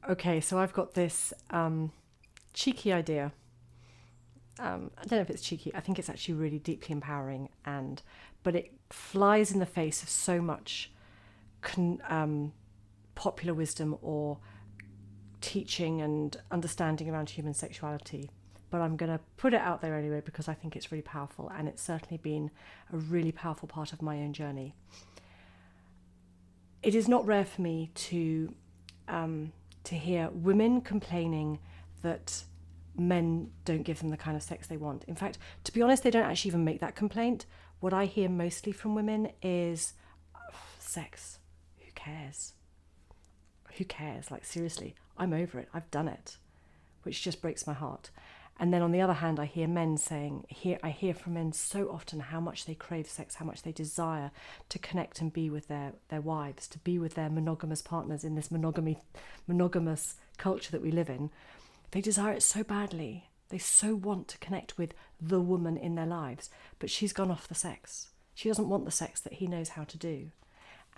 Okay, so I've got this cheeky idea. I don't know if it's cheeky. I think it's actually really deeply empowering, but it flies in the face of so much popular wisdom or teaching and understanding around human sexuality. But I'm going to put it out there anyway because I think it's really powerful, and it's certainly been a really powerful part of my own journey. It is not rare for me to hear women complaining that men don't give them the kind of sex they want. In fact, to be honest, they don't actually even make that complaint. What I hear mostly from women is sex. Who cares? Who cares? Like, seriously, I'm over it. I've done it, which just breaks my heart. And then on the other hand, I hear men saying, I hear from men so often how much they crave sex, how much they desire to connect and be with their wives, to be with their monogamous partners in this monogamous culture that we live in. They desire it so badly. They so want to connect with the woman in their lives, but she's gone off the sex. She doesn't want the sex that he knows how to do.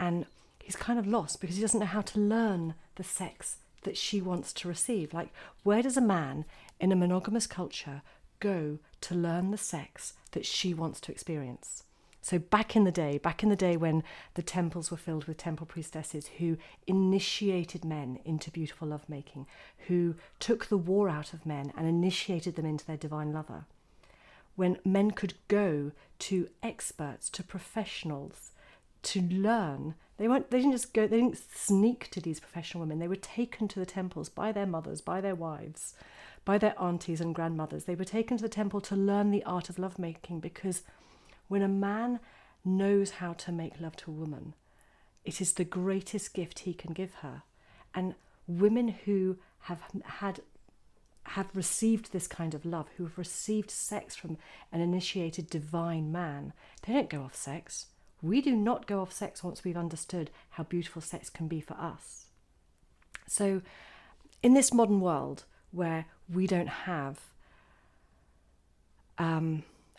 And he's kind of lost because he doesn't know how to learn the sex that she wants to receive. Like, where does a man in a monogamous culture go to learn the sex that she wants to experience? So back in the day when the temples were filled with temple priestesses who initiated men into beautiful lovemaking, who took the war out of men and initiated them into their divine lover, when men could go to experts, to professionals, to learn. They didn't just go, they didn't sneak to these professional women. They were taken to the temples by their mothers, by their wives, by their aunties and grandmothers. They were taken to the temple to learn the art of lovemaking, because when a man knows how to make love to a woman, it is the greatest gift he can give her. And women who have received this kind of love, who have received sex from an initiated divine man, they don't go off sex. We do not go off sex once we've understood how beautiful sex can be for us. So in this modern world where we don't have,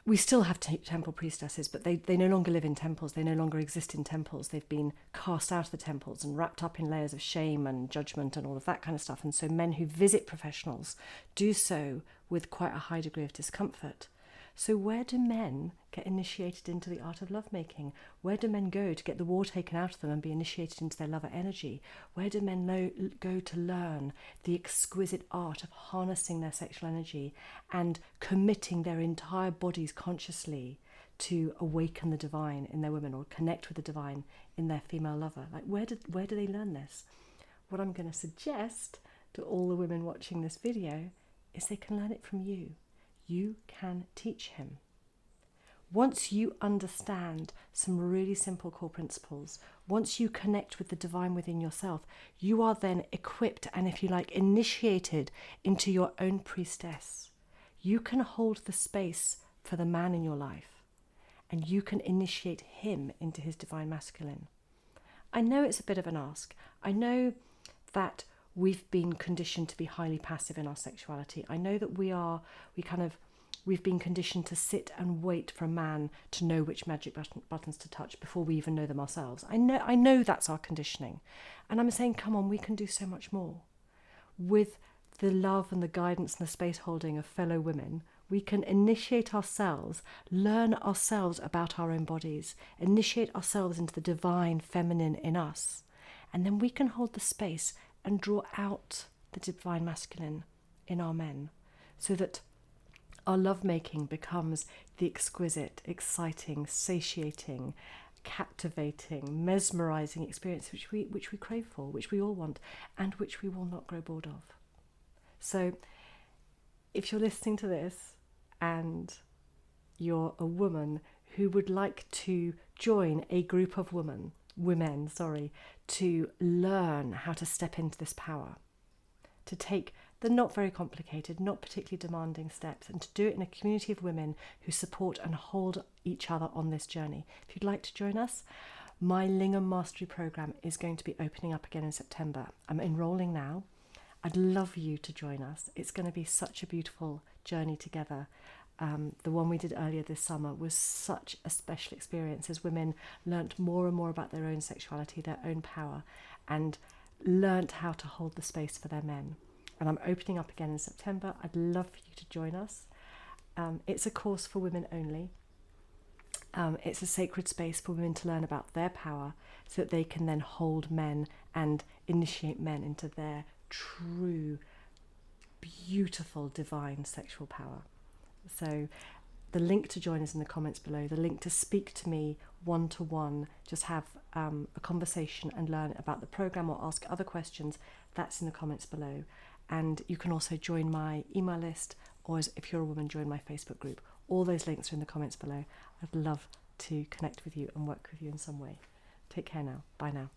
we still have temple priestesses, but they no longer live in temples. They no longer exist in temples. They've been cast out of the temples and wrapped up in layers of shame and judgment and all of that kind of stuff. And so men who visit professionals do so with quite a high degree of discomfort. So where do men get initiated into the art of lovemaking? Where do men go to get the war taken out of them and be initiated into their lover energy? Where do men go to learn the exquisite art of harnessing their sexual energy and committing their entire bodies consciously to awaken the divine in their women, or connect with the divine in their female lover? Like, where do they learn this? What I'm going to suggest to all the women watching this video is they can learn it from you. You can teach him. Once you understand some really simple core principles, once you connect with the divine within yourself, you are then equipped and, if you like, initiated into your own priestess. You can hold the space for the man in your life, and you can initiate him into his divine masculine. I know it's a bit of an ask. I know that we've been conditioned to be highly passive in our sexuality. I know that we've been conditioned to sit and wait for a man to know which magic buttons to touch before we even know them ourselves. I know that's our conditioning. And I'm saying, come on, we can do so much more. With the love and the guidance and the space holding of fellow women, we can initiate ourselves, learn ourselves about our own bodies, initiate ourselves into the divine feminine in us. And then we can hold the space and draw out the divine masculine in our men, so that our lovemaking becomes the exquisite, exciting, satiating, captivating, mesmerizing experience which we crave for, which we all want, and which we will not grow bored of. So if you're listening to this and you're a woman who would like to join a group of women to learn how to step into this power, to take the not very complicated, not particularly demanding steps, and to do it in a community of women who support and hold each other on this journey. If you'd like to join us, my Lingam Mastery Programme is going to be opening up again in September. I'm enrolling now. I'd love you to join us. It's going to be such a beautiful journey together. The one we did earlier this summer was such a special experience as women learnt more and more about their own sexuality, their own power, and learnt how to hold the space for their men. And I'm opening up again in September. I'd love for you to join us. It's a course for women only. It's a sacred space for women to learn about their power so that they can then hold men and initiate men into their true, beautiful, divine sexual power. So the link to join is in the comments below. The link to speak to me one-to-one, just have a conversation and learn about the program or ask other questions, that's in the comments below. And you can also join my email list, or if you're a woman, join my Facebook group. All those links are in the comments below. I'd love to connect with you and work with you in some way. Take care now. Bye now.